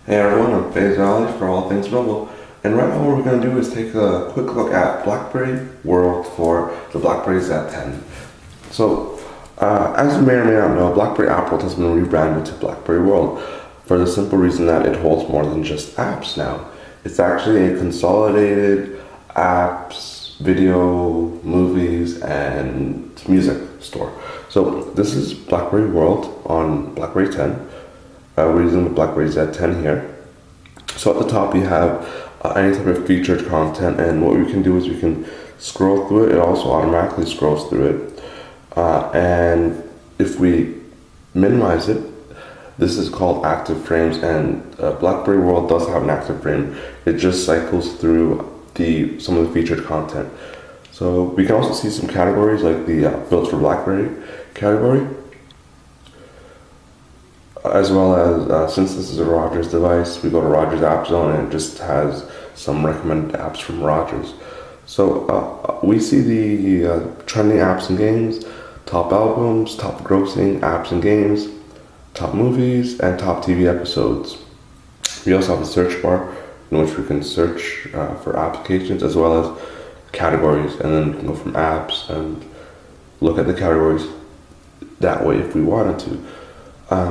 Hey everyone, I'm Faisal for All Things Mobile, and right now what we're going to do is take a quick look at BlackBerry World for the BlackBerry Z10. So, as you may or may not know, BlackBerry App World has been rebranded to BlackBerry World for the simple reason that it holds more than just apps now. It's actually a consolidated apps, video, movies, and music store. So this is BlackBerry World on BlackBerry 10. We're using the BlackBerry Z10 here. So at the top you have any type of featured content, and what we can do is we can scroll through it. It also automatically scrolls through it. And if we minimize it, this is called active frames, and BlackBerry World does have an active frame. It just cycles through some of the featured content. So we can also see some categories like the Built for BlackBerry category, as well as since this is a Rogers device, we go to Rogers App Zone and it just has some recommended apps from Rogers. So we see the trending apps and games, top albums, top grossing apps and games, top movies, and top TV episodes. We also have a search bar in which we can search for applications as well as categories, and then we can go from apps and look at the categories that way if we wanted to.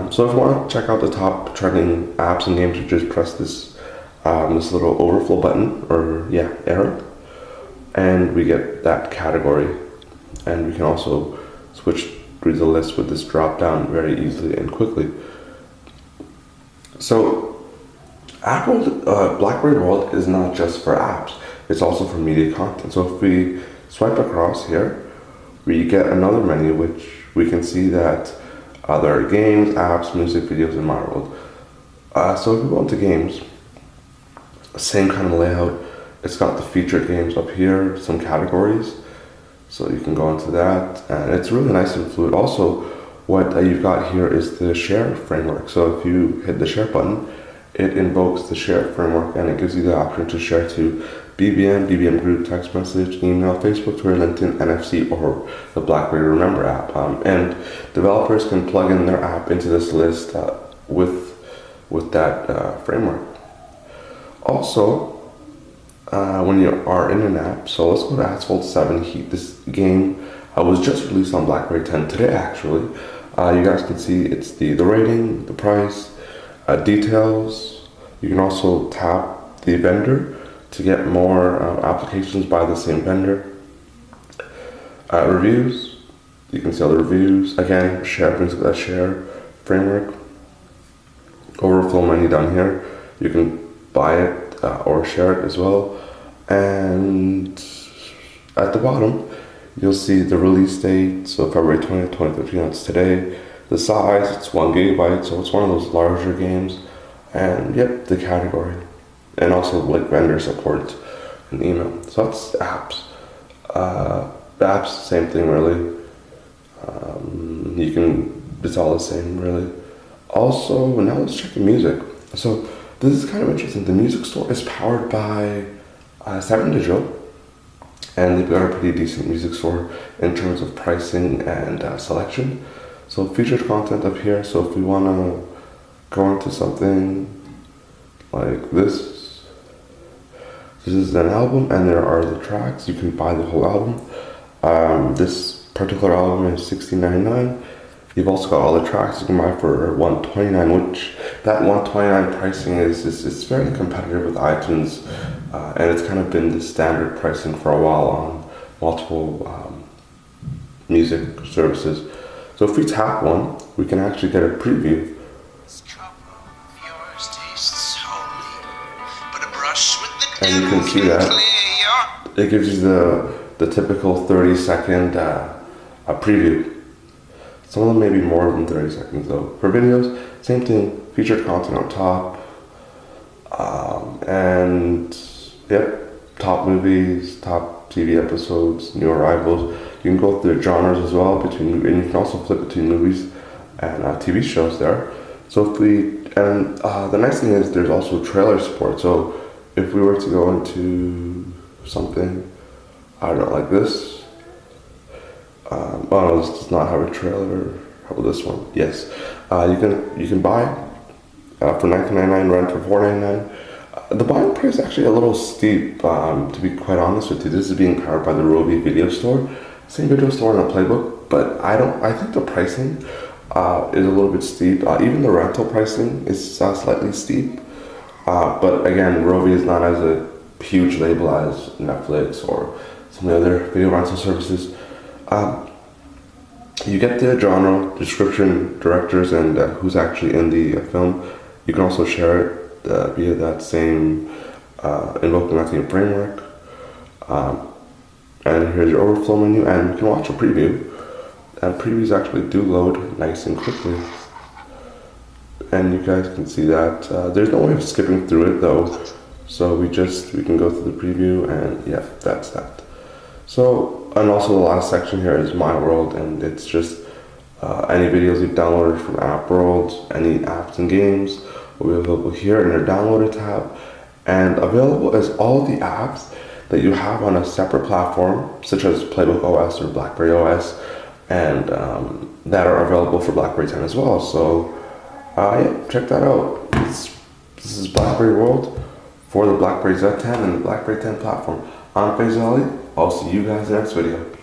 So if you want to check out the top trending apps and games, you just press this little overflow button, or arrow, and we get that category. And we can also switch through the list with this drop down very easily and quickly. So BlackBerry World is not just for apps, it's also for media content. So if we swipe across here, we get another menu which we can see that there are games, apps, music, videos, and My World. So if we go into games, same kind of layout. It's got the featured games up here, some categories. So you can go into that, and it's really nice and fluid. Also, what you've got here is the share framework. So if you hit the share button, it invokes the share framework, and it gives you the option to share to BBM group, text message, email, Facebook, Twitter, LinkedIn, NFC, or the BlackBerry Remember app. And developers can plug in their app into this list with that framework. Also, when you are in an app, so let's go to Asphalt 7 Heat. This game was just released on BlackBerry 10 today, actually. You guys can see it's the rating, the price, details. You can also tap the vendor to get more applications by the same vendor. Reviews, you can see all the reviews. Again, share brings up that share framework. Overflow menu down here, you can buy it or share it as well. And at the bottom, you'll see the release date, so February 20th, 2013, that's today. The size, it's 1 gigabyte, so it's one of those larger games. And yep, the category. And also like vendor support and email. So that's apps. The apps, same thing really. It's all the same really. Also, now let's check the music. So this is kind of interesting. The music store is powered by 7 Digital, and they've got a pretty decent music store in terms of pricing and selection. So featured content up here. So if we want to go into something like this is an album, and there are the tracks. You can buy the whole album. This particular album is $16.99. You've also got all the tracks you can buy for $129, which that $129 pricing is fairly competitive with iTunes, and it's kind of been the standard pricing for a while on multiple music services. So if we tap one, we can actually get a preview. And you can see that it gives you the typical 30-second preview. Some of them may be more than 30 seconds though. For videos, same thing, featured content on top. And yep, top movies, top TV episodes, new arrivals. You can go through genres as well, and you can also flip between movies and TV shows there. So the nice thing is there's also trailer support. So if we were to go into something, I don't know, like this. Oh no, this does not have a trailer. How about this one? Yes. You can buy for $19.99, rent for $4.99. The buying price is actually a little steep, to be quite honest with you. This is being powered by the Rovi video store, same video store in the playbook, but I think the pricing is a little bit steep. Even the rental pricing is slightly steep. But again, Rovi is not as a huge label as Netflix or some of the other video rental services. You get the genre, description, directors, and who's actually in the film. You can also share it via that same invoking that same framework. And here's your overflow menu, and you can watch a preview. And previews actually do load nice and quickly. And you guys can see that there's no way of skipping through it though. So we can go through the preview, and yeah, that's that. So, and also the last section here is My World, and it's just any videos you've downloaded from App World, any apps and games will be available here in your downloaded tab. And available is all the apps that you have on a separate platform, such as Playbook OS or BlackBerry OS, and that are available for BlackBerry 10 as well. So yeah, check that out. This is BlackBerry World for the BlackBerry Z10 and the BlackBerry 10 platform. I'm Faisal Ali. I'll see you guys in the next video.